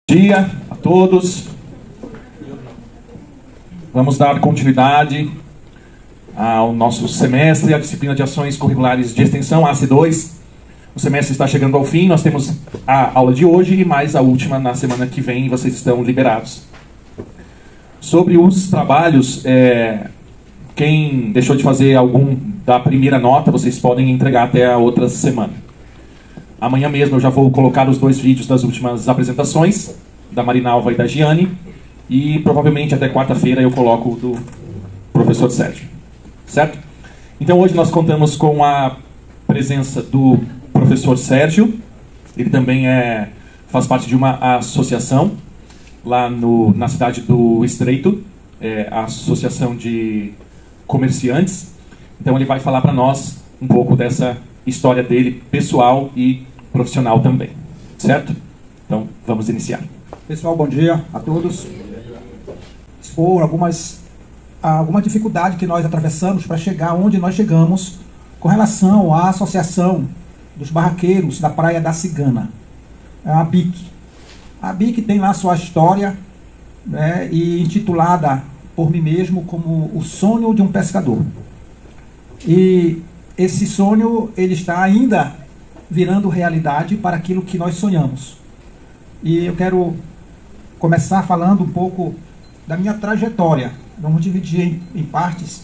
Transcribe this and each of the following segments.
Bom dia a todos. Vamos dar continuidade ao nosso semestre, a disciplina de ações curriculares de extensão, AC2. O semestre está chegando ao fim, nós temos a aula de hoje e mais a última na semana que vem, e vocês estão liberados. Sobre os trabalhos, quem deixou de fazer algum da primeira nota, vocês podem entregar até a outra semana. Amanhã mesmo eu já vou colocar os 2 vídeos das últimas apresentações, da Marinalva e da Giane, e provavelmente até quarta-feira eu coloco o do professor Sérgio. Certo? Então hoje nós contamos com a presença do professor Sérgio. Ele também faz parte de uma associação lá na cidade do Estreito, a Associação de Comerciantes. Então ele vai falar para nós um pouco dessa história dele, pessoal e profissional também. Certo? Então vamos iniciar. Pessoal, bom dia a todos. Foram alguma dificuldade que nós atravessamos para chegar onde nós chegamos com relação à Associação dos Barraqueiros da Praia da Cigana, a ABIC. A ABIC tem lá sua história, né, e intitulada por mim mesmo como O Sonho de um Pescador. E esse sonho ele está ainda virando realidade para aquilo que nós sonhamos. E eu quero começar falando um pouco da minha trajetória. Vamos dividir em partes.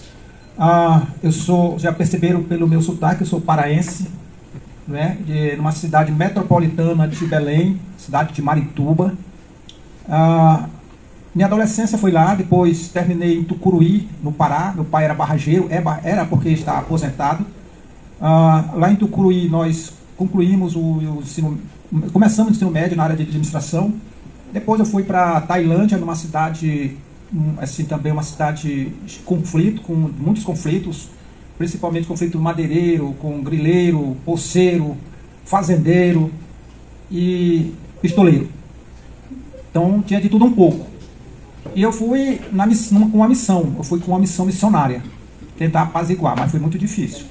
Já perceberam pelo meu sotaque, eu sou paraense, né, numa cidade metropolitana de Belém, cidade de Marituba. Minha adolescência foi lá, depois terminei em Tucuruí, no Pará. Meu pai era barrageiro, era porque está aposentado. Lá em Tucuruí nós concluímos começamos o ensino médio na área de administração. Depois eu fui para Tailândia, numa cidade, assim, também uma cidade de conflito, com muitos conflitos, principalmente conflito madeireiro, com grileiro, poceiro, fazendeiro e pistoleiro. Então tinha de tudo um pouco. E eu fui com uma missão, missionária, tentar apaziguar, mas foi muito difícil.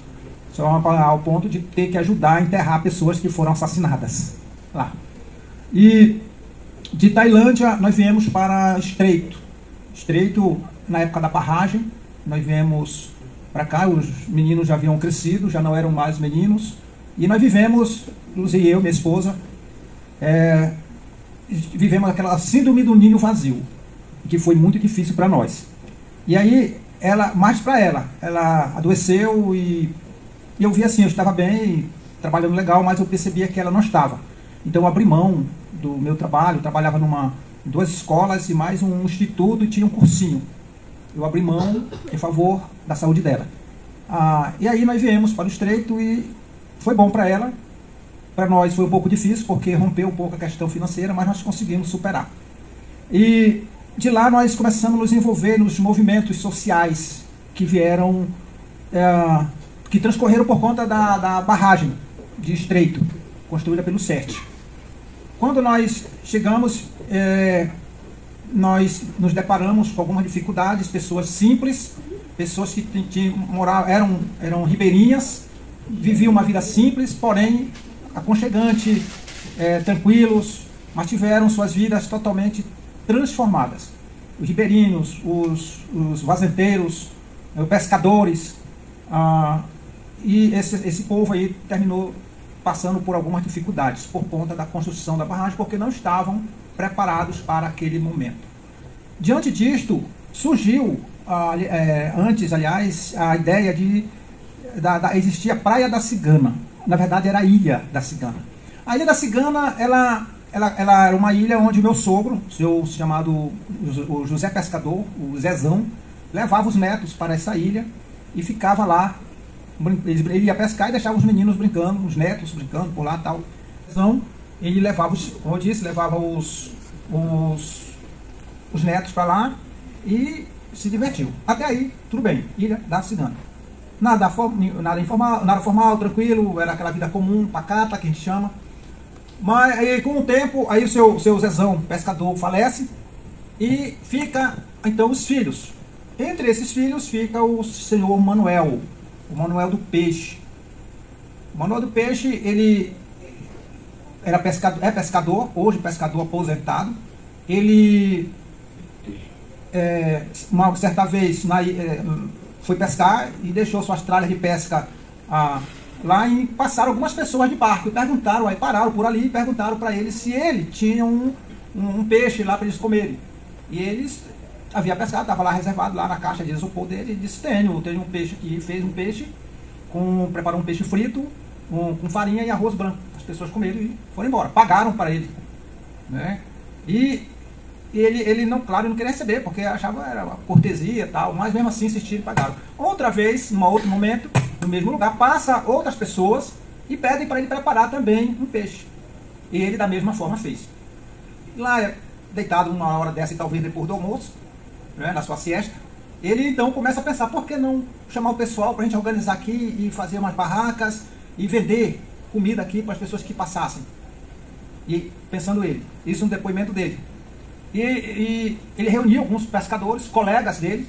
Só ao ponto de ter que ajudar a enterrar pessoas que foram assassinadas lá. E de Tailândia nós viemos para Estreito. Estreito, na época da barragem, nós viemos para cá, os meninos já haviam crescido, já não eram mais meninos. E nós vivemos, Luz e eu, minha esposa, vivemos aquela síndrome do ninho vazio, que foi muito difícil para nós. E aí, mais para ela adoeceu e eu vi assim, eu estava bem, trabalhando legal, mas eu percebia que ela não estava. Então eu abri mão do meu trabalho, eu trabalhava em 2 escolas e mais um instituto e tinha um cursinho. Eu abri mão em favor da saúde dela. E aí nós viemos para o Estreito e foi bom para ela. Para nós foi um pouco difícil, porque rompeu um pouco a questão financeira, mas nós conseguimos superar. E de lá nós começamos a nos envolver nos movimentos sociais que vieram, que transcorreram por conta da barragem de Estreito, construída pelo CERT. Quando nós chegamos, nós nos deparamos com algumas dificuldades, pessoas simples, pessoas que eram ribeirinhas, viviam uma vida simples, porém aconchegante, tranquilos, mas tiveram suas vidas totalmente transformadas. Os ribeirinhos, os fazendeiros, os pescadores, e esse povo aí terminou passando por algumas dificuldades por conta da construção da barragem, porque não estavam preparados para aquele momento. Diante disto, surgiu, antes, aliás, a ideia de existir a Praia da Cigana. Na verdade, era a Ilha da Cigana. A Ilha da Cigana, ela era uma ilha onde o meu sogro, chamado o José Pescador, o Zezão, levava os netos para essa ilha e ficava lá. Ele ia pescar e deixava os meninos brincando, os netos brincando por lá e tal. Então, ele levava, como eu disse, levava os netos para lá e se divertiu. Até aí, tudo bem, Ilha da Cigana. Nada informal, nada formal, tranquilo, era aquela vida comum, pacata, que a gente chama. Mas aí, com o tempo, aí o seu Zezão, pescador, falece e fica, então, os filhos. Entre esses filhos fica o senhor Manuel, o Manuel do Peixe. O Manuel do Peixe, ele era pescador, é pescador, hoje pescador aposentado. Ele, uma certa vez, foi pescar e deixou suas tralhas de pesca lá, e passaram algumas pessoas de barco e perguntaram, aí pararam por ali e perguntaram para ele se ele tinha um peixe lá para eles comerem. E eles havia pescado, estava lá reservado lá na caixa de isopor dele, e disse: tenho um peixe aqui. Fez um peixe, preparou um peixe frito com farinha e arroz branco. As pessoas comeram e foram embora, pagaram para ele, né? E ele não, claro, não queria receber, porque achava era uma cortesia e tal, mas mesmo assim insistiram e pagaram. Outra vez, em outro momento, no mesmo lugar, passa outras pessoas e pedem para ele preparar também um peixe. E ele da mesma forma fez. Lá, deitado uma hora dessa e talvez depois do almoço, né, na sua siesta, ele então começa a pensar: por que não chamar o pessoal para a gente organizar aqui e fazer umas barracas e vender comida aqui para as pessoas que passassem? E pensando ele, isso é um depoimento dele. E ele reuniu alguns pescadores, colegas dele,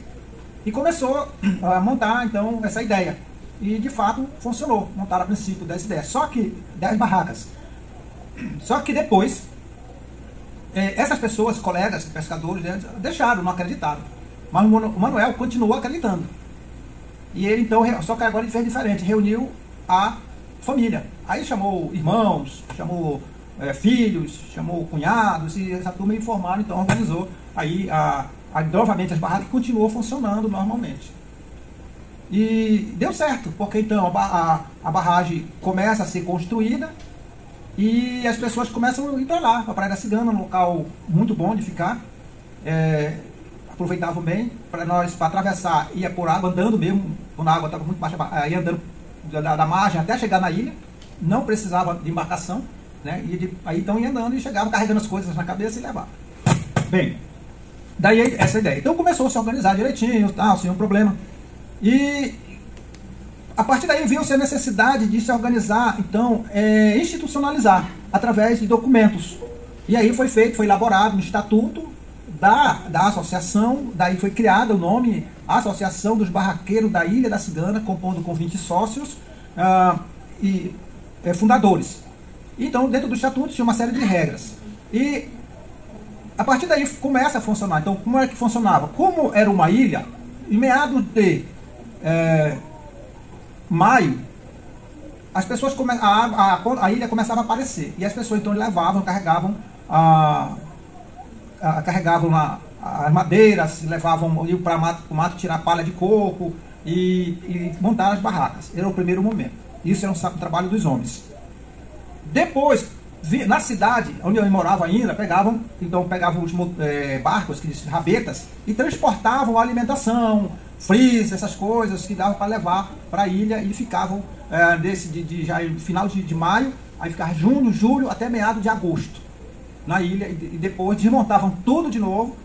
e começou a montar então essa ideia. E de fato funcionou, montaram a princípio 10 ideias, só que 10 barracas. Só que depois, essas pessoas, colegas, pescadores, deixaram, não acreditaram. Mas o Manuel continuou acreditando. E ele então, só que agora ele fez diferente, reuniu a família. Aí chamou irmãos, chamou filhos, chamou cunhados, e essa turma informaram, então organizou aí novamente as barracas, que continuou funcionando normalmente. E deu certo, porque então a barragem começa a ser construída e as pessoas começam a ir para lá, para a Praia da Cigana, um local muito bom de ficar. Aproveitavam bem para atravessar, ia por água, andando mesmo, quando a água estava muito baixa, ia andando da margem até chegar na ilha, não precisava de embarcação, né? Aí então ia andando e chegava carregando as coisas na cabeça e levava. Bem, daí essa ideia. Então começou a se organizar direitinho, sem um problema. E a partir daí viu-se a necessidade de se organizar, então, institucionalizar através de documentos. E aí foi elaborado um estatuto da associação, daí foi criado o nome Associação dos Barraqueiros da Ilha da Cigana, compondo com 20 sócios e fundadores. Então, dentro do estatuto tinha uma série de regras. E a partir daí começa a funcionar. Então, como é que funcionava? Como era uma ilha, em meados de maio, as pessoas a ilha começava a aparecer. E as pessoas então carregavam as madeiras, levavam para o mato tirar palha de coco e montar as barracas. Era o primeiro momento. Isso era um trabalho dos homens. Depois, na cidade, onde eu morava ainda, pegavam os barcos, aqueles rabetas, e transportavam a alimentação, freezer, essas coisas que dava para levar para a ilha, e ficavam já final de maio, aí ficava junho, julho, até meados de agosto na ilha, e depois desmontavam tudo de novo,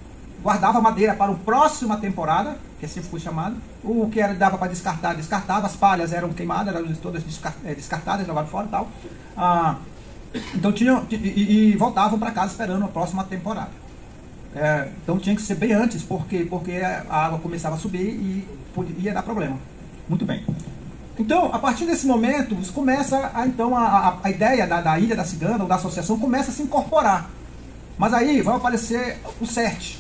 guardava madeira para a próxima temporada, que assim foi chamado. O que dava para descartar, descartava, as palhas eram queimadas, eram todas descartadas, levadas fora e tal. Então e voltavam para casa esperando a próxima temporada. Então tinha que ser bem antes, porque a água começava a subir e ia dar problema. Muito bem. Então, a partir desse momento, começa a ideia da Ilha da Cigana, ou da associação, começa a se incorporar. Mas aí vai aparecer o CERT.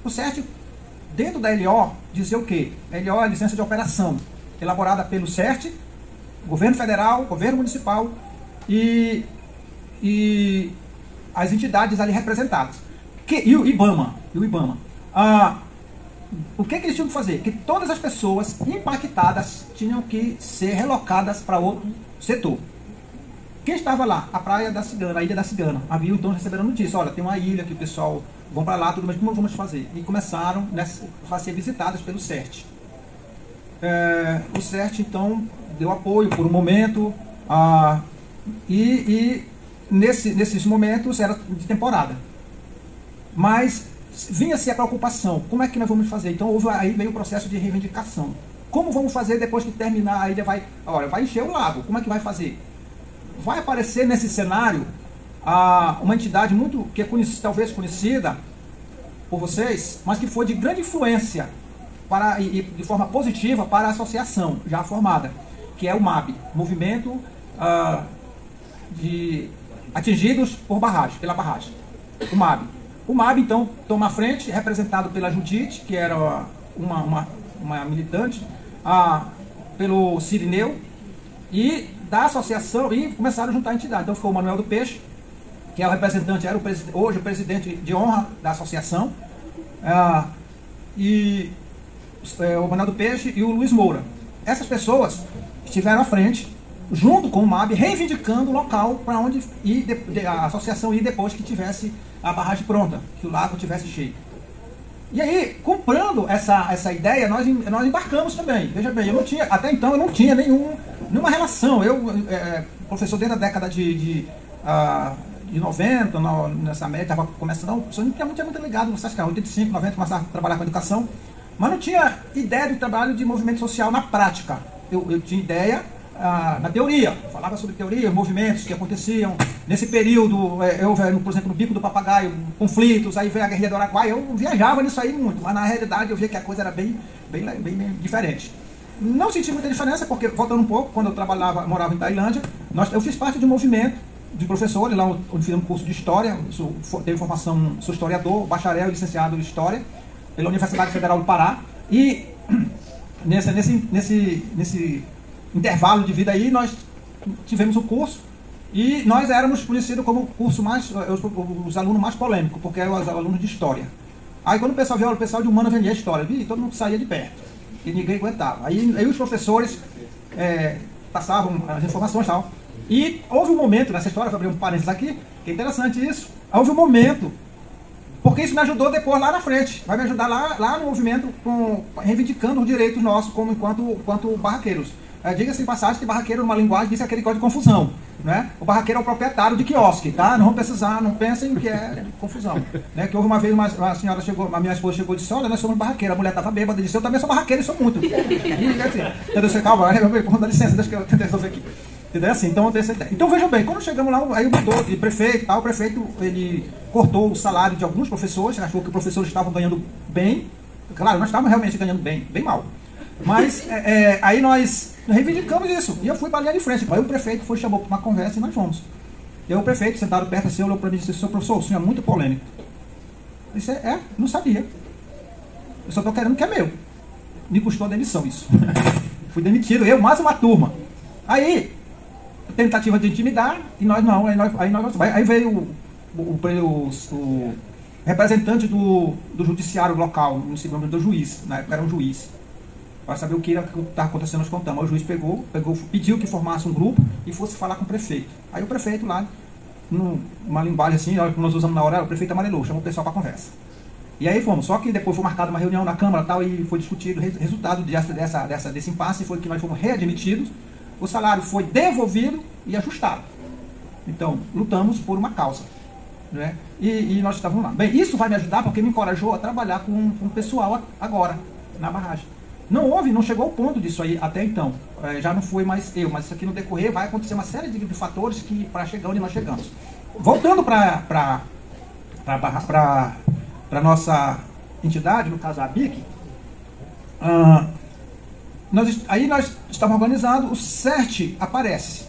O CERT, dentro da LO, dizia o quê? A LO é a licença de operação, elaborada pelo CERT, governo federal, governo municipal e as entidades ali representadas. E o IBAMA. O que eles tinham que fazer? Que todas as pessoas impactadas tinham que ser relocadas para outro setor. Quem estava lá? A Praia da Cigana, a Ilha da Cigana. Havia então receberam notícia: olha, tem uma ilha que o pessoal vão para lá, tudo, mas como vamos fazer? E começaram a ser visitadas pelo CERT. O CERT então deu apoio por um momento, e nesses momentos era de temporada. Mas vinha-se a preocupação: como é que nós vamos fazer? Então aí veio o processo de reivindicação. Como vamos fazer depois que terminar a ilha? Vai encher o lago, como é que vai fazer? Vai aparecer nesse cenário uma entidade que é talvez conhecida por vocês, mas que foi de grande influência e de forma positiva para a associação já formada, que é o MAB, Movimento de atingidos por barragem, pela barragem, o MAB. O MAB, então, toma a frente, representado pela Judite, que era uma militante, pelo Cirineu, e da associação, e começaram a juntar a entidade. Então ficou o Manuel do Peixe, que é o representante, hoje o presidente de honra da associação, o Manuel do Peixe e o Luiz Moura. Essas pessoas estiveram à frente, junto com o MAB, reivindicando o local para onde a associação ir depois que tivesse a barragem pronta, que o lago tivesse cheio. E aí, comprando essa ideia, nós embarcamos também. Veja bem, até então eu não tinha nenhuma relação. Professor desde a década de 90, nessa média, estava começando, não tinha muito ligado, vocês que 85, 90, começava a trabalhar com educação, mas não tinha ideia do trabalho de movimento social na prática. Eu tinha ideia na teoria, falava sobre teoria, movimentos que aconteciam. Nesse período, por exemplo, no Bico do Papagaio, conflitos, aí veio a Guerrilha do Araguaia, eu viajava nisso aí muito, mas na realidade eu via que a coisa era bem diferente. Não senti muita diferença, porque, voltando um pouco, quando eu morava em Tailândia, eu fiz parte de um movimento de professores, lá onde fiz um curso de História, tenho formação, sou historiador, bacharel e licenciado em História, pela Universidade Federal do Pará, e nesse intervalo de vida aí, nós tivemos o curso, e nós éramos conhecidos como o curso os alunos mais polêmicos, porque eram os alunos de História. Aí quando o pessoal via, o pessoal de Humana vendia História, todo mundo saía de perto, e ninguém aguentava. Aí os professores passavam as informações e tal. E houve um momento, nessa história, vou abrir um parênteses aqui, que é interessante isso, houve um momento, porque isso me ajudou depois lá na frente, vai me ajudar lá no movimento, reivindicando os direitos nossos como enquanto barraqueiros. Diga-se de passagem que barraqueiro, numa linguagem, diz aquele código de confusão. Né? O barraqueiro é o proprietário de quiosque, tá? Não pensem que é confusão. Né? Que houve uma vez, uma senhora chegou, a minha esposa chegou e disse, olha, nós somos barraqueiros. A mulher estava bêbada e disse, eu também sou barraqueiro e sou muito. E assim, entendeu? Você, calma, dá licença, deixa que eu tente resolver aqui. Entendeu? Assim, então, então veja bem, quando chegamos lá, aí mudou de prefeito, o prefeito ele cortou o salário de alguns professores, achou que os professores estavam ganhando bem. Claro, nós estávamos realmente ganhando bem mal. Mas aí nós reivindicamos isso. E eu fui para a linha de frente. Aí o prefeito chamou para uma conversa e nós fomos. E aí o prefeito, sentado perto assim, olhou para mim e disse, seu professor, o senhor é muito polêmico. Eu disse, não sabia. Eu só estou querendo que é meu. Me custou a demissão isso. Fui demitido, eu mais uma turma. Aí, tentativa de intimidar, e nós não. Aí veio o representante do judiciário local, não sei o nome do juiz, na época era um juiz. Para saber o que estava acontecendo, nós contamos. O juiz pediu que formasse um grupo e fosse falar com o prefeito. Aí o prefeito lá, numa linguagem assim, que nós usamos na hora, o prefeito amarelou, chamou o pessoal para conversa. E aí fomos, só que depois foi marcada uma reunião na Câmara tal, e foi discutido, o resultado desse impasse foi que nós fomos readmitidos, o salário foi devolvido e ajustado. Então, lutamos por uma causa. Né? E nós estávamos lá. Bem, isso vai me ajudar porque me encorajou a trabalhar com o pessoal agora, na barragem. Não chegou ao ponto disso aí até então. Já não fui mais eu, mas isso aqui no decorrer vai acontecer uma série de fatores que para chegar onde nós chegamos. Voltando para nossa entidade, no caso a ABIC, aí nós estávamos organizados, o CERT aparece,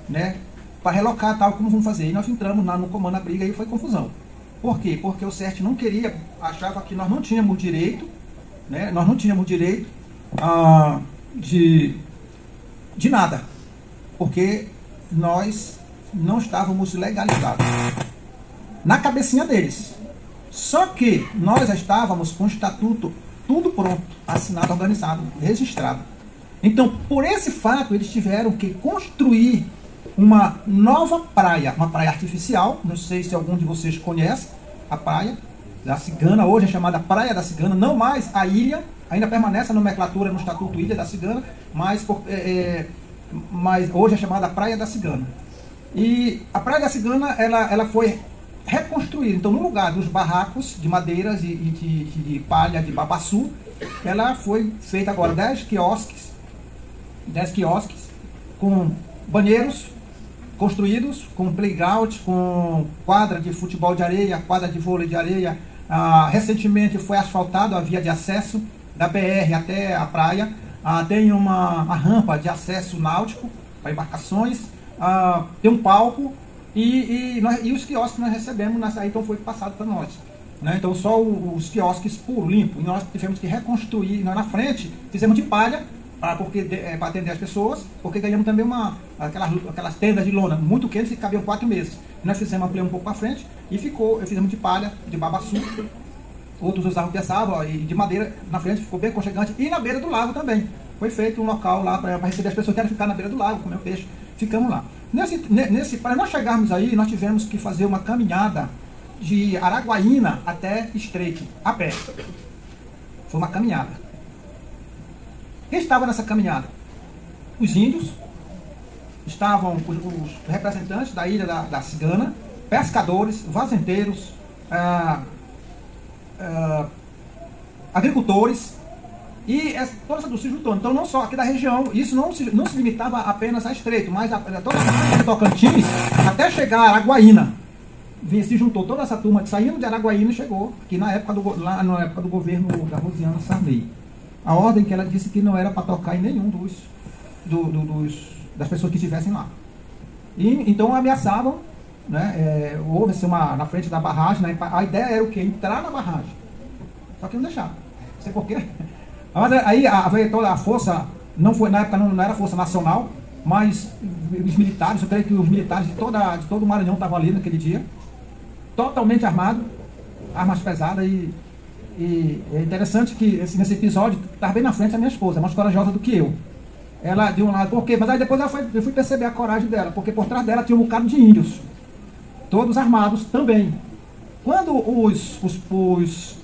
né, para relocar tal, como vamos fazer. E nós entramos no comando da briga e foi confusão. Por quê? Porque o CERT não queria, achava que nós não tínhamos direito, né? Nós não tínhamos direito de nada, porque nós não estávamos legalizados na cabecinha deles. Só que nós já estávamos com o estatuto tudo pronto, assinado, organizado, registrado. Então, por esse fato, eles tiveram que construir uma nova praia, uma praia artificial. Não sei se algum de vocês conhece a praia da Cigana, hoje é chamada Praia da Cigana, não mais a ilha, ainda permanece a nomenclatura no Estatuto Ilha da Cigana, mas hoje é chamada Praia da Cigana. E a Praia da Cigana, ela foi reconstruída. Então, no lugar dos barracos de madeiras e de palha, de babaçu, ela foi feita agora 10 quiosques com banheiros construídos, com playground, com quadra de futebol de areia, quadra de vôlei de areia. Recentemente foi asfaltado a via de acesso da BR até a praia. Tem uma rampa de acesso náutico para embarcações. Tem um palco E os quiosques nós recebemos, aí então foi passado para nós. Né? Então só os quiosques puro, limpo, e nós tivemos que reconstruir. Nós na frente fizemos de palha, para atender as pessoas, porque ganhamos também aquelas tendas de lona muito quentes que cabiam 4 meses. Nós ampliamos um pouco para frente e fizemos de palha, de babaçu. Outros usavam piaçava e de madeira na frente, ficou bem aconchegante. E na beira do lago também. Foi feito um local lá para receber as pessoas que querem ficar na beira do lago, comer peixe. Ficamos lá. Para nós chegarmos aí, nós tivemos que fazer uma caminhada de Araguaína até Estreito, a pé. Foi uma caminhada. Quem estava nessa caminhada? Os índios, estavam os representantes da ilha da Cigana, pescadores, fazendeiros, agricultores, e toda essa se juntou. Então não só aqui da região, isso não se limitava apenas a Estreito, mas toda a parte de Tocantins, até chegar a Araguaína. Se juntou toda essa turma saindo de Araguaína e chegou aqui na época do governo da Rosiana Sarney. A ordem que ela disse que não era para tocar em nenhum das pessoas que estivessem lá. E então ameaçavam, né, houve na frente da barragem, né, a ideia era o quê? Entrar na barragem. Só que não deixaram. Não sei porquê. Mas aí veio toda a força, na época não era força nacional, mas os militares, eu creio que os militares de todo o Maranhão estavam ali naquele dia, totalmente armados, armas pesadas, e é interessante que nesse episódio estava bem na frente a minha esposa, mais corajosa do que eu. Ela de um lado, por quê? Mas aí depois eu fui perceber a coragem dela, porque por trás dela tinha um bocado de índios, todos armados também. Quando os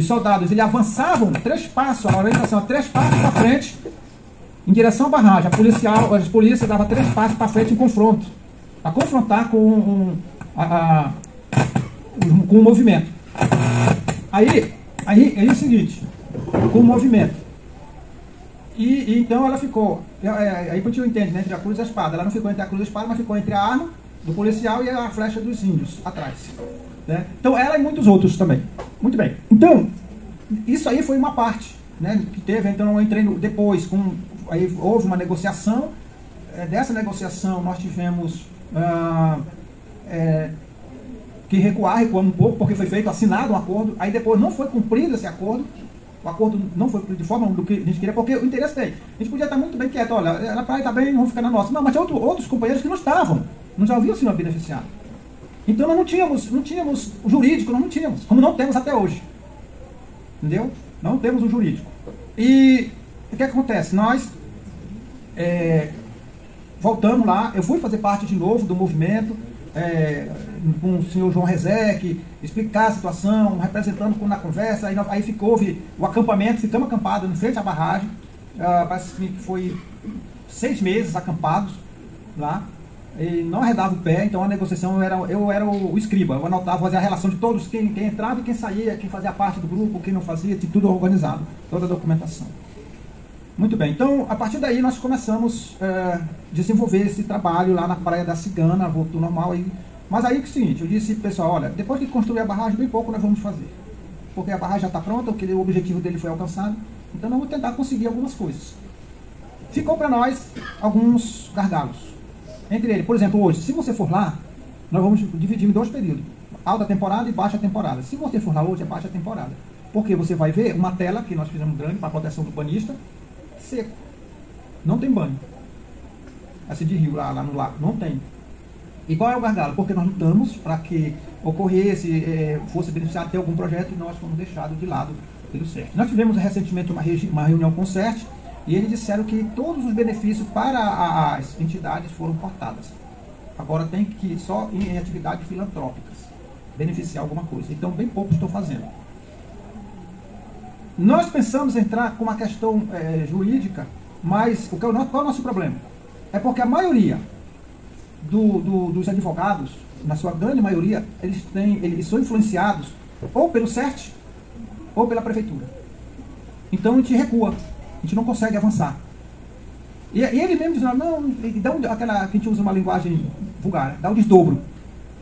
soldados eles avançavam 3 passos, a orientação 3 passos para frente, em direção à barragem, a polícia dava 3 passos para frente em confronto, para confrontar com o movimento. Aí é o seguinte, com o movimento. E então ela ficou, aí quando eu entendo, né, entre a cruz e a espada, ela não ficou entre a cruz e a espada, mas ficou entre a arma do policial e a flecha dos índios atrás. Né? Então ela e muitos outros também. Muito bem. Então, isso aí foi uma parte, né, que teve, então eu entrei depois, aí houve uma negociação, dessa negociação nós tivemos que recuamos um pouco, porque foi assinado um acordo, aí depois não foi cumprido esse acordo, o acordo não foi de forma do que a gente queria, porque o interesse tem. A gente podia estar muito bem quieto, olha, ela está bem, vamos ficar na nossa. Não, mas tinha outros companheiros que não estavam, não já haviam sido beneficiados. Então nós não tínhamos o jurídico, nós não tínhamos, como não temos até hoje. Entendeu? Não temos o jurídico. E o que acontece? Nós voltamos lá, eu fui fazer parte de novo do movimento, com o senhor João Rezec, explicar a situação, representando na conversa, aí houve o acampamento, ficamos acampados em frente à barragem, parece que foi 6 meses acampados lá, e não arredava o pé, então a negociação, eu era o escriba, eu anotava, fazia a relação de todos, quem entrava e quem saía, quem fazia parte do grupo, quem não fazia, tudo organizado, toda a documentação. Muito bem, então a partir daí nós começamos a desenvolver esse trabalho lá na Praia da Cigana, voltou normal aí. Mas aí é o seguinte, eu disse pessoal, olha, depois que construir a barragem, bem pouco nós vamos fazer. Porque a barragem já está pronta, o objetivo dele foi alcançado, então nós vamos tentar conseguir algumas coisas. Ficou para nós alguns gargalos. Entre eles, por exemplo, hoje, se você for lá, nós vamos dividir em 2 períodos, alta temporada e baixa temporada. Se você for lá hoje, é baixa temporada. Porque você vai ver uma tela que nós fizemos grande para a proteção do banhista, seco. Não tem banho. Assim de rio lá no lago. Não tem. E qual é o gargalo? Porque nós lutamos para que ocorresse, fosse beneficiado ter algum projeto, e nós fomos deixados de lado pelo CERT. Nós tivemos recentemente uma reunião com o CERT e eles disseram que todos os benefícios para as entidades foram cortadas. Agora tem que ir só em atividades filantrópicas, beneficiar alguma coisa. Então bem pouco estou fazendo. Nós pensamos em entrar com uma questão jurídica, mas qual é o nosso problema? É porque a maioria dos advogados, na sua grande maioria, eles são influenciados ou pelo CERT ou pela prefeitura. Então a gente recua, a gente não consegue avançar. E ele mesmo diz, não, aquela que a gente usa uma linguagem vulgar, dá um desdobro.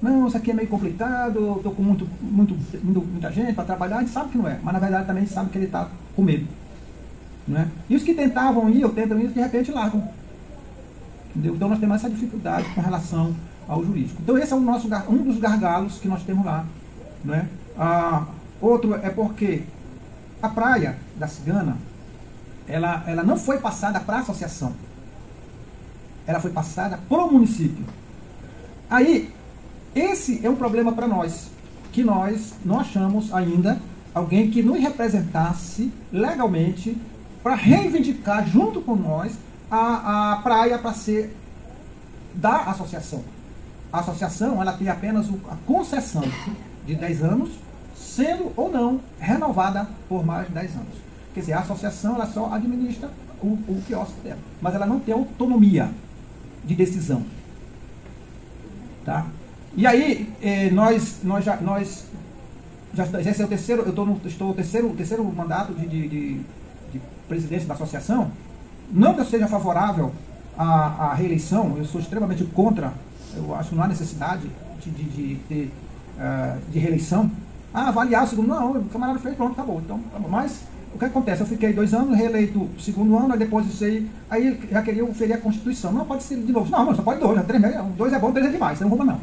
Não, isso aqui é meio complicado, estou com muita gente para trabalhar, a gente sabe que não é, mas na verdade também a gente sabe que ele está com medo. Não é? E os que tentavam ir, ou tentam ir, de repente largam. Entendeu? Então nós temos essa dificuldade com relação ao jurídico. Então esse é um dos gargalos que nós temos lá. Não é? Outro é porque a praia da Cigana, ela não foi passada para a associação, ela foi passada para o município. Aí, esse é um problema para nós, que nós não achamos ainda alguém que nos representasse legalmente para reivindicar junto com nós a praia para ser da associação. A associação, ela tem apenas a concessão de 10 anos, sendo ou não renovada por mais 10 anos. Quer dizer, a associação, ela só administra o quiosque dela, mas ela não tem autonomia de decisão. Tá? E aí, esse é o terceiro, estou no terceiro mandato de presidente da associação. Não que eu seja favorável à reeleição, eu sou extremamente contra, eu acho que não há necessidade de reeleição. Avaliar o segundo, não, o camarada fez, pronto, acabou. Então, mas o que acontece? Eu fiquei 2 anos, reeleito o segundo ano, aí depois disso aí já queria ferir a Constituição. Não, pode ser de novo. Não, mas só pode 2, 3 meses, 2 é bom, 3 é demais, não vou não.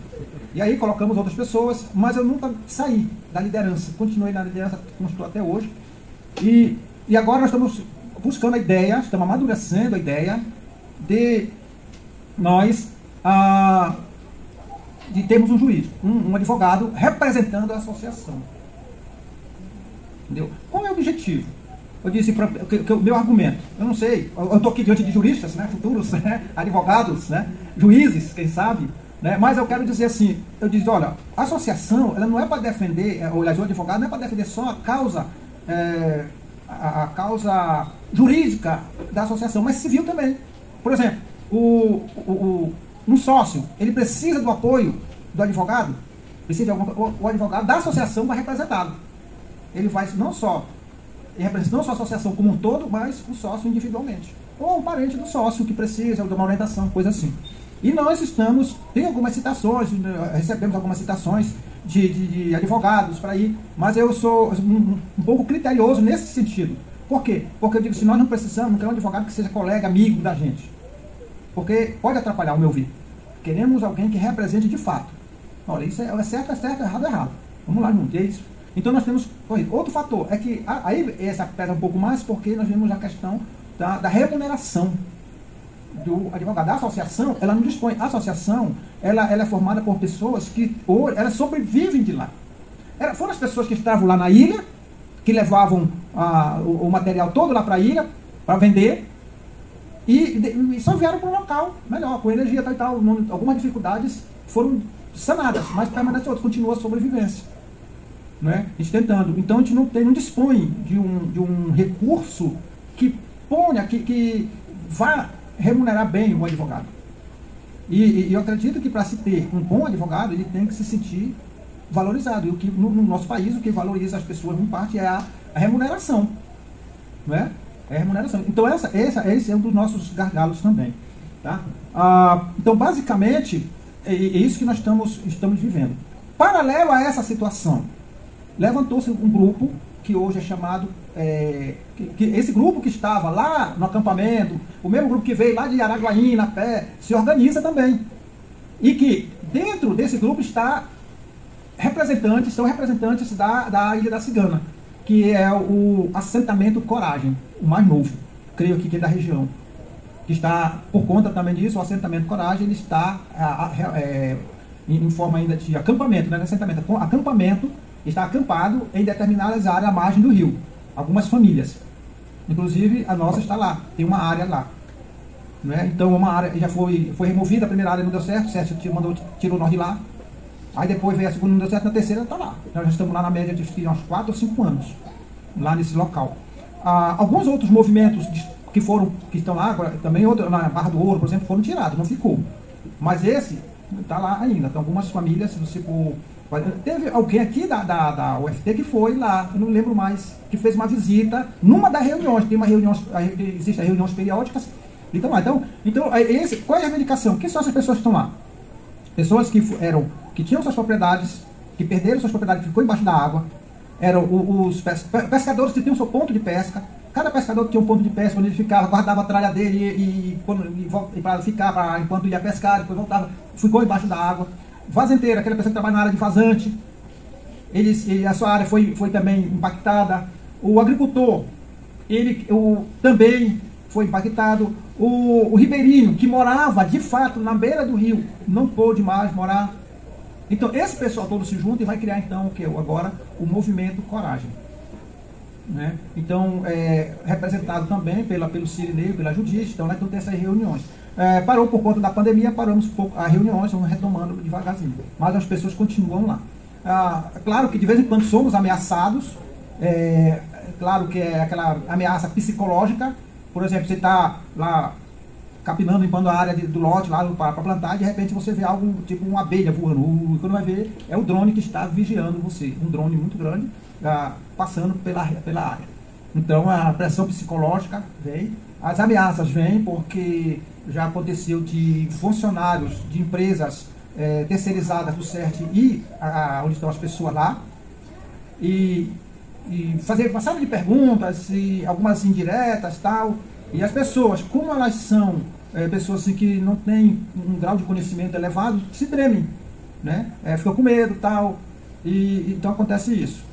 E aí colocamos outras pessoas, mas eu nunca saí da liderança, continuei na liderança como estou até hoje. E agora nós estamos buscando a ideia, estamos amadurecendo a ideia de nós de termos um juiz, um advogado representando a associação. Entendeu? Qual é o objetivo? Eu disse o meu argumento, eu não sei, eu estou aqui diante de juristas, né, futuros, né, advogados, né, juízes, quem sabe, né, mas eu quero dizer assim, eu disse, olha, a associação, ela não é para defender, o advogado não é para defender só a causa, a causa jurídica da associação, mas civil também. Por exemplo, um sócio, ele precisa do apoio do advogado, o advogado da associação vai representá-lo. Ele vai ele representa não só a associação como um todo, mas o sócio individualmente. Ou um parente do sócio que precisa de uma orientação, coisa assim. E nós tem algumas citações, recebemos algumas citações de advogados para ir, mas eu sou um pouco criterioso nesse sentido. Por quê? Porque eu digo, se nós não precisamos, não queremos um advogado que seja colega, amigo da gente. Porque pode atrapalhar, ao meu ver. Queremos alguém que represente de fato. Olha, isso é certo, errado, errado. Vamos lá junto, é isso. Então nós temos... Outro fator é que, aí essa pesa um pouco mais, porque nós vemos a questão da remuneração do advogado. A associação, ela não dispõe... A associação, ela é formada por pessoas que elas sobrevivem de lá. Foram as pessoas que estavam lá na ilha, que levavam o material todo lá para a ilha, para vender, e só vieram para um local melhor, com energia e tal. Algumas dificuldades foram sanadas, mas permanece outras, continua a sobrevivência. Né? A gente tentando. Então a gente não dispõe de um recurso que ponha, que vá remunerar bem o advogado. E eu acredito que para se ter um bom advogado, ele tem que se sentir valorizado. E o que no nosso país, o que valoriza as pessoas, em parte, é a remuneração. Né? É a remuneração. Então esse é um dos nossos gargalos também. Tá? Então, basicamente, é isso que nós estamos vivendo. Paralelo a essa situação, levantou-se um grupo que hoje é chamado, esse grupo que estava lá no acampamento, o mesmo grupo que veio lá de Araguaína, a pé, se organiza também. E que dentro desse grupo são representantes da Ilha da Cigana, que é o assentamento Coragem, o mais novo, creio que é da região. Que está, por conta também disso, o assentamento Coragem, ele está em forma ainda de acampamento, né? Acampamento, está acampado em determinadas áreas à margem do rio. Algumas famílias. Inclusive, a nossa está lá. Tem uma área lá. Né? Então, uma área já foi removida. A primeira área não deu certo. O Sérgio tirou nós de lá. Aí depois veio a segunda, não deu certo. Na terceira está lá. Nós já estamos lá na média de uns 4 ou 5 anos. Lá nesse local. Alguns outros movimentos que estão lá, agora, também na Barra do Ouro, por exemplo, foram tirados. Não ficou. Mas esse está lá ainda. Então, algumas famílias, se você for... Teve alguém aqui da UFT que foi lá, eu não lembro mais, que fez uma visita numa das reuniões. Tem uma reunião, existem reuniões periódicas. Então, qual é a reivindicação? Quem são essas pessoas que estão lá? Pessoas que tinham suas propriedades, que perderam suas propriedades, que ficou embaixo da água. Eram os pescadores que tinham seu ponto de pesca, cada pescador tinha um ponto de pesca onde ele ficava, guardava a tralha dele e para ficar, enquanto ia pescar, depois voltava, ficou embaixo da água. Fazendeiro, aquela pessoa que trabalha na área de vazante, a sua área foi também impactada. O agricultor, também foi impactado. O ribeirinho, que morava de fato na beira do rio, não pôde mais morar. Então esse pessoal todo se junta e vai criar então agora o movimento Coragem, né? Então representado também pelo Cirineu, pela Judite. Então lá tem essas reuniões. Parou por conta da pandemia, paramos um pouco as reuniões, vamos retomando devagarzinho, mas as pessoas continuam lá. Claro que de vez em quando somos ameaçados, claro que é aquela ameaça psicológica. Por exemplo, você está lá capinando, limpando a área do lote lá para plantar, e de repente você vê algo tipo uma abelha voando, quando vai ver é o drone que está vigiando você, um drone muito grande passando pela área. Então a pressão psicológica vem, as ameaças vêm, porque já aconteceu de funcionários de empresas terceirizadas do CERT ir onde estão as pessoas lá e fazer uma série de perguntas, e algumas indiretas, tal. E as pessoas, como elas são pessoas assim, que não têm um grau de conhecimento elevado, se tremem, né? Ficam com medo, tal. Então acontece isso.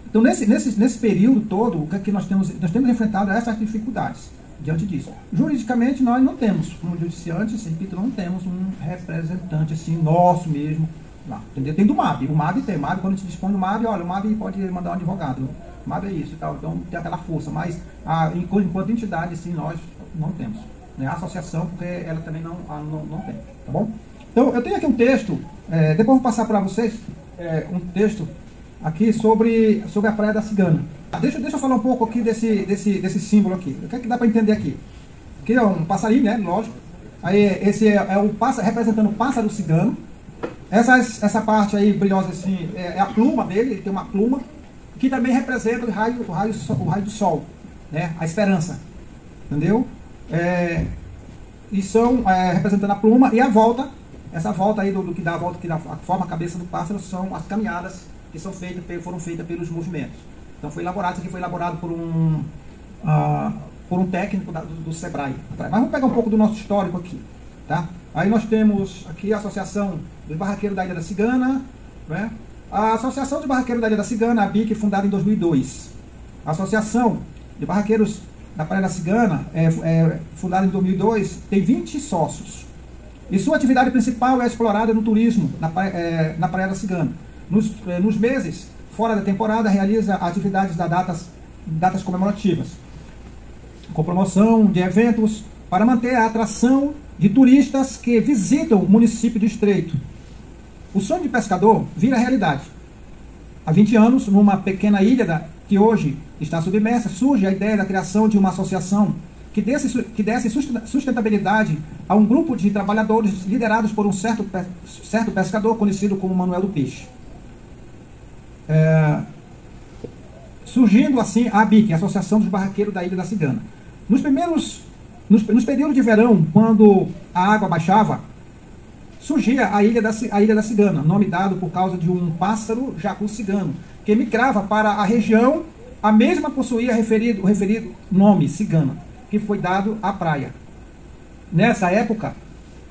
Então nesse período todo, o que é que nós temos enfrentado essas dificuldades diante disso. Juridicamente nós não temos, como judiciantes, repito, não temos um representante assim nosso mesmo lá, entendeu? Tem do MAB, quando a gente dispõe do MAB, olha, o MAB pode mandar um advogado, o MAB é isso e tal, então tem aquela força, mas enquanto entidade, assim, nós não temos, né? A associação, porque ela também não tem, tá bom? Então, eu tenho aqui um texto, depois eu vou passar para vocês um texto aqui sobre a Praia da Cigana. Deixa eu falar um pouco aqui desse símbolo aqui, o que é que dá para entender aqui? Aqui é um passarinho, né, lógico, aí esse é o pássaro, representando o pássaro cigano. Essa parte aí brilhosa assim é a pluma dele, ele tem uma pluma, que também representa o raio do sol, né? A esperança, entendeu? E são representando a pluma, e a volta, essa volta aí do que dá a volta, que forma a cabeça do pássaro, são as caminhadas que foram feitas pelos movimentos. Então isso aqui foi elaborado por um técnico do Sebrae. Mas vamos pegar um pouco do nosso histórico aqui, tá? Aí nós temos aqui a Associação dos Barraqueiros da Ilha da Cigana, né? A Associação dos Barraqueiros da Ilha da Cigana, a BIC, fundada em 2002. A Associação de Barraqueiros da Praia da Cigana, fundada em 2002, tem 20 sócios. E sua atividade principal é explorada no turismo na Praia da Cigana. Nos meses fora da temporada, realiza atividades datas comemorativas, com promoção de eventos para manter a atração de turistas que visitam o município do Estreito. O sonho de pescador vira realidade. Há 20 anos, numa pequena ilha que hoje está submersa, surge a ideia da criação de uma associação que desse sustentabilidade a um grupo de trabalhadores liderados por um certo pescador conhecido como Manuel do Peixe. Surgindo assim a ABIC, a Associação dos Barraqueiros da Ilha da Cigana. Nos períodos de verão, quando a água baixava, surgia a Ilha da Cigana, nome dado por causa de um pássaro jacu-cigano, que migrava para a região, a mesma possuía o referido nome, cigana, que foi dado à praia. Nessa época,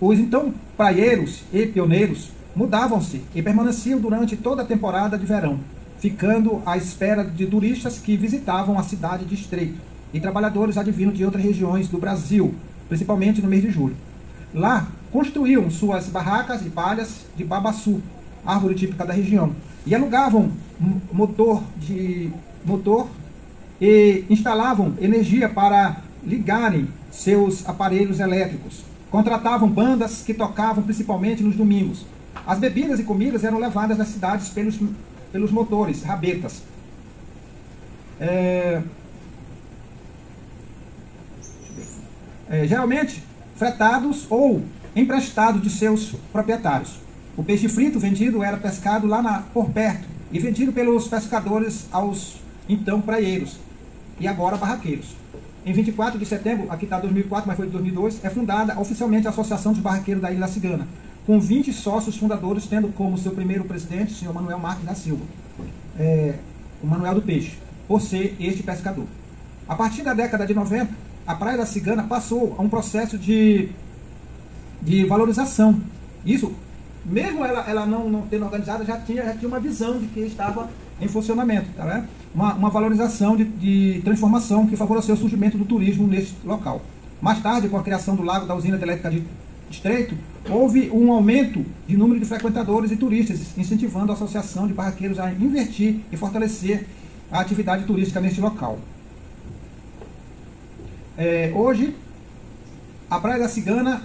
os então praieiros e pioneiros mudavam-se e permaneciam durante toda a temporada de verão, ficando à espera de turistas que visitavam a cidade de Estreito e trabalhadores advindos de outras regiões do Brasil, principalmente no mês de julho. Lá, construíam suas barracas de palhas de babaçu, árvore típica da região, e alugavam motor e instalavam energia para ligarem seus aparelhos elétricos. Contratavam bandas que tocavam principalmente nos domingos. As bebidas e comidas eram levadas das cidades pelos motores, rabetas. Geralmente fretados ou emprestados de seus proprietários. O peixe frito vendido era pescado lá por perto e vendido pelos pescadores aos então praieiros e agora barraqueiros. Em 24 de setembro, aqui está 2004, mas foi de 2002, é fundada oficialmente a Associação dos Barraqueiros da Ilha da Cigana, com 20 sócios fundadores, tendo como seu primeiro presidente o senhor Manuel Marques da Silva, o Manuel do Peixe. por ser este pescador. A partir da década de 90, a Praia da Cigana passou a um processo de valorização. Isso, mesmo ela não tendo organizado, já tinha uma visão de que estava em funcionamento, tá, né? Uma valorização de transformação que favoreceu o surgimento do turismo neste local. Mais tarde, com a criação do lago da usina hidrelétrica de Estreito, houve um aumento de número de frequentadores e turistas, incentivando a associação de barraqueiros a investir e fortalecer a atividade turística neste local. Hoje, a Praia da Cigana,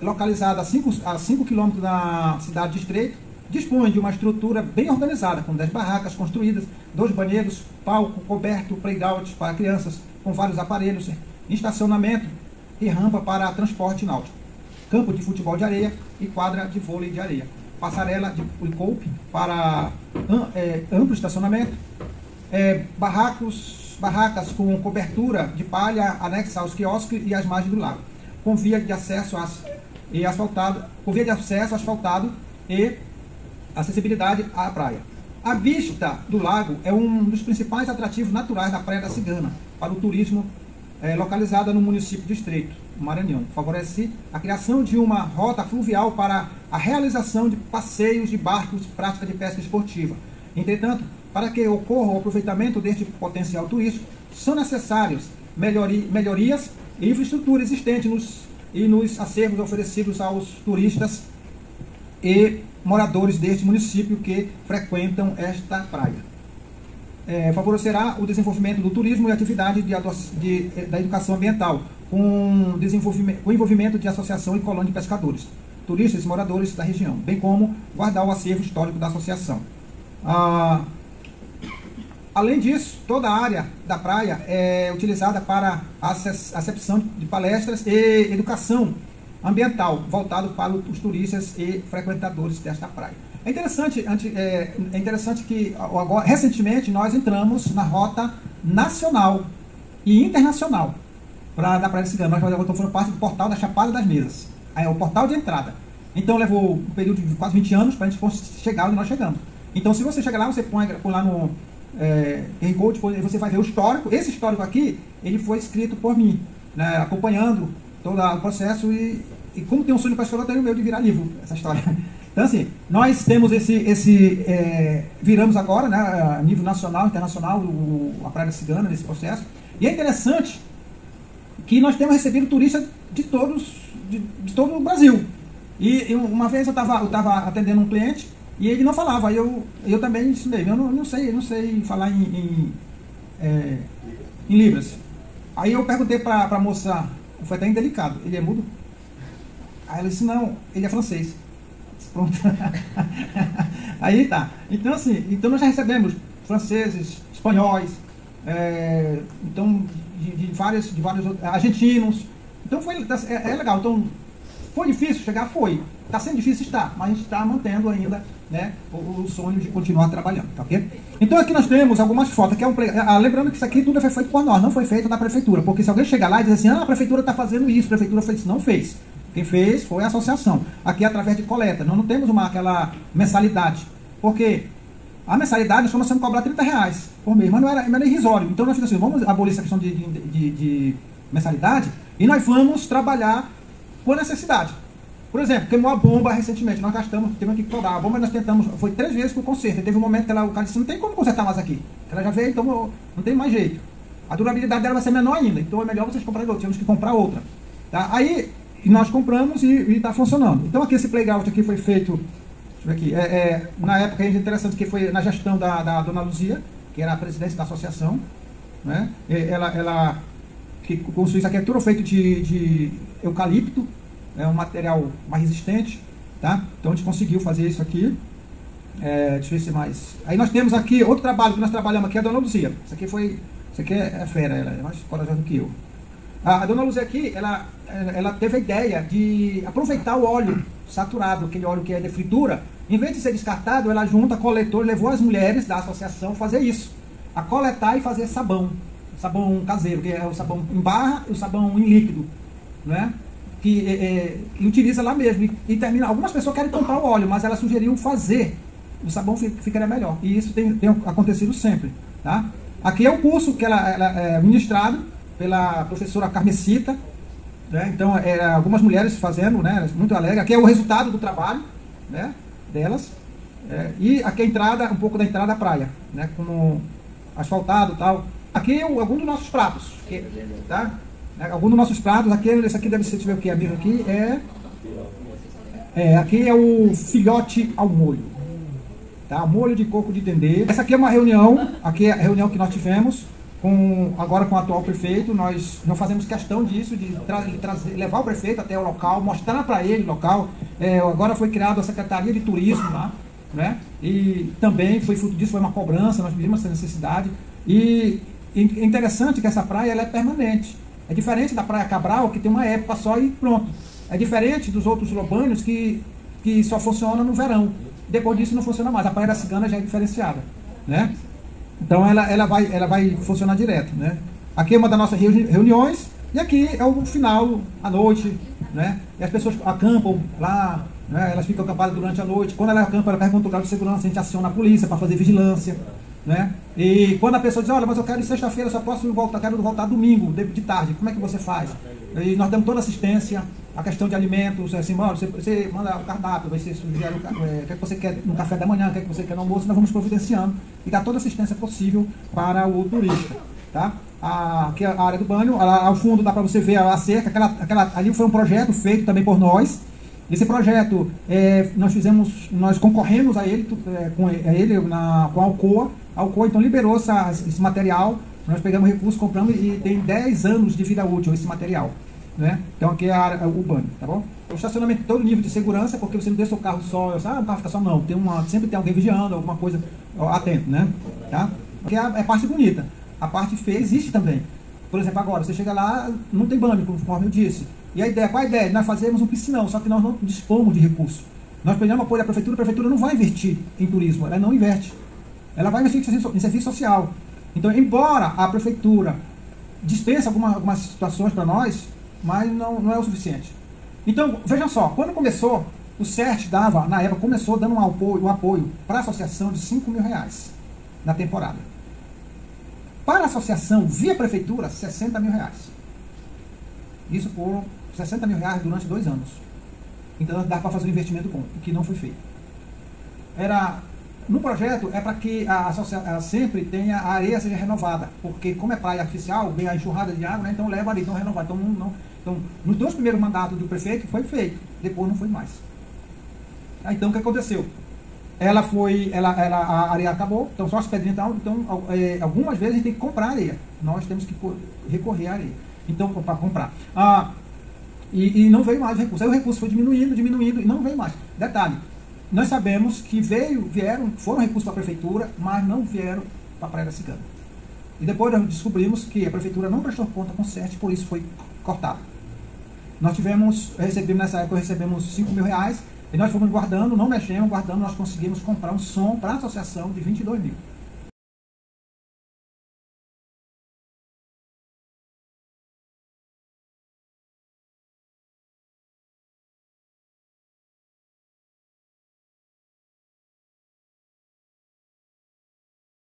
localizada a 5 quilômetros da cidade de Estreito, dispõe de uma estrutura bem organizada, com 10 barracas construídas, 2 banheiros, palco coberto, playground para crianças, com vários aparelhos, estacionamento e rampa para transporte náutico, campo de futebol de areia e quadra de vôlei de areia, passarela de coupe para amplo estacionamento, barracas com cobertura de palha anexa aos quiosques e às margens do lago, com via de acesso asfaltado e acessibilidade à praia. A vista do lago é um dos principais atrativos naturais da Praia da Cigana para o turismo localizada no município de Estreito, Maranhão. Favorece a criação de uma rota fluvial para a realização de passeios de barcos, prática de pesca esportiva. Entretanto, para que ocorra o aproveitamento deste potencial turístico, são necessárias melhorias e infraestrutura existente nos acervos oferecidos aos turistas e moradores deste município que frequentam esta praia. Favorecerá o desenvolvimento do turismo e atividade da educação ambiental, com envolvimento de associação e colônia de pescadores, turistas e moradores da região, bem como guardar o acervo histórico da associação. Além disso, toda a área da praia é utilizada para a acepção de palestras e educação ambiental, voltado para os turistas e frequentadores desta praia. É interessante que agora, recentemente nós entramos na rota nacional e internacional da Praia da Cigana. Nós estamos fazendo parte do portal da Chapada das Mesas. É o portal de entrada. Então levou um período de quase 20 anos para a gente chegar onde nós chegamos. Então se você chegar lá, você põe lá no Code, você vai ver o histórico. Esse histórico aqui, ele foi escrito por mim, né, acompanhando todo o processo e como tem um sonho pescador, eu tenho o meu de virar livro, essa história. Então assim, nós temos viramos agora, né, a nível nacional, internacional, a Praia da Cigana nesse processo. E é interessante que nós temos recebido turistas de todo o Brasil. E uma vez eu estava atendendo um cliente e ele não falava, eu também ensinei, eu não sei falar em Libras. Aí eu perguntei para a moça, foi até indelicado, ele é mudo? Aí ela disse, não, ele é francês. Pronto. Aí tá. Então assim, nós já recebemos franceses, espanhóis, então de vários argentinos. Então é legal. Então foi difícil chegar? Foi. Está sendo difícil estar, mas a gente está mantendo ainda, né, o sonho de continuar trabalhando, tá ok? Então aqui nós temos algumas fotos, que lembrando que isso aqui tudo foi feito por nós, não foi feito da prefeitura, porque se alguém chegar lá e dizer assim, a prefeitura está fazendo isso, a prefeitura fez isso, não fez. Quem fez foi a associação, aqui através de coleta. Nós não temos aquela mensalidade, porque a mensalidade nós estamos cobrar R$30 por mês, mas não era irrisório. Então nós fizemos assim, vamos abolir essa questão de mensalidade e nós vamos trabalhar por necessidade. Por exemplo, queimou a bomba recentemente, nós tivemos que cobrar a bomba, nós tentamos, foi 3 vezes por conserto. Teve um momento que o cara disse, não tem como consertar mais aqui. Ela já veio, então não tem mais jeito. A durabilidade dela vai ser menor ainda, então é melhor vocês comprarem outra, temos que comprar outra. Tá? Aí nós compramos e está funcionando. Então aqui esse playground aqui foi feito, deixa eu ver aqui, na época é interessante que foi na gestão da Dona Luzia, que era a presidente da associação, né? Ela que construiu isso aqui, é tudo feito de eucalipto, é um material mais resistente, tá? Então a gente conseguiu fazer isso aqui. Deixa eu ver se mais. Aí nós temos aqui outro trabalho que nós trabalhamos aqui, a Dona Luzia. Isso aqui é fera, ela é mais corajosa do que eu. A Dona Luzia aqui, ela teve a ideia de aproveitar o óleo saturado, aquele óleo que é de fritura. Em vez de ser descartado, ela junta coletor, levou as mulheres da associação a fazer isso, a coletar e fazer sabão caseiro, que é o sabão em barra e o sabão em líquido, né? Que utiliza lá mesmo e termina. Algumas pessoas querem comprar o óleo, mas ela sugeriu fazer o sabão, ficaria melhor, e isso tem acontecido sempre, tá? Aqui é o curso que ela é ministrado pela professora Carmesita, né? Então, algumas mulheres fazendo, né? Muito alegre. Aqui é o resultado do trabalho, né? Delas. E aqui a entrada, um pouco da entrada da praia, né? Como asfaltado e tal. Aqui alguns dos nossos pratos, tá? Alguns dos nossos pratos, esse aqui deve ser, deixa eu ver o que é mesmo aqui, aqui é o filhote ao molho, tá? Molho de coco de dendê. Essa aqui é uma reunião, aqui é a reunião que nós tivemos agora com o atual prefeito. Nós não fazemos questão disso, de levar o prefeito até o local, mostrar para ele o local. Agora foi criada a Secretaria de Turismo lá, né? E também foi fruto disso, foi uma cobrança, nós vimos essa necessidade. E é interessante que essa praia ela é permanente. É diferente da Praia Cabral, que tem uma época só e pronto. É diferente dos outros lobânhos que só funciona no verão. Depois disso não funciona mais. A Praia da Cigana já é diferenciada, né? Então ela vai funcionar direto, né? Aqui é uma das nossas reuniões e aqui é o final, à noite, né? E as pessoas acampam lá, né? Elas ficam acampadas durante a noite. Quando ela acampa, ela pergunta o grau de segurança, a gente aciona a polícia para fazer vigilância, né? E quando a pessoa diz, olha, mas eu quero ir sexta-feira, só posso voltar, quero voltar domingo, de tarde, como é que você faz? E nós damos toda assistência, a questão de alimentos, assim, você manda o cardápio, você sugere o que você quer no café da manhã, o que você quer no almoço, nós vamos providenciando e dar toda a assistência possível para o turista, tá? Aqui é a área do banho, ao fundo dá para você ver a cerca, ali foi um projeto feito também por nós. Esse projeto, nós concorremos a ele, com a Alcoa. A Alcoa então liberou esse material, nós pegamos recursos, compramos e tem 10 anos de vida útil esse material, né? Então aqui é a área, o banho, tá bom? O estacionamento tem todo nível de segurança, porque você não deixa o carro só, o carro fica só, não, sempre tem alguém vigiando, alguma coisa, atento, né? Tá? Porque é a parte bonita. A parte feia existe também. Por exemplo, agora, você chega lá, não tem banho, conforme eu disse. E qual a ideia? Nós fazemos um piscinão, só que nós não dispomos de recursos. Nós pegamos apoio da prefeitura, a prefeitura não vai investir em turismo, ela não investe. Ela vai investir em serviço social. Então, embora a prefeitura dispense algumas situações para nós, mas não é o suficiente. Então, vejam só, quando começou, o CERT dava, na época, começou dando um apoio para a associação de R$5.000 na temporada. Para a associação, via prefeitura, R$60.000. Isso por R$60.000 durante 2 anos. Então dá para fazer um investimento bom, o que não foi feito. No projeto é para que a sempre tenha a areia seja renovada, porque como é praia artificial, vem a enxurrada de água, né, então leva ali, então renovar. Então, nos 2 primeiros mandatos do prefeito foi feito, depois não foi mais. Então o que aconteceu? A areia acabou, então só as pedrinhas, então algumas vezes a gente tem que comprar areia. Nós temos que recorrer à areia. Então, para comprar. E não veio mais recurso. Aí o recurso foi diminuindo e não veio mais. Detalhe, nós sabemos que foram recursos para a prefeitura, mas não vieram para a Praia da Cigana. E depois nós descobrimos que a prefeitura não prestou conta com o CERT, por isso foi cortado. Nessa época recebemos R$5.000, e nós fomos guardando, não mexemos, guardando, nós conseguimos comprar um som para a associação de 22.000.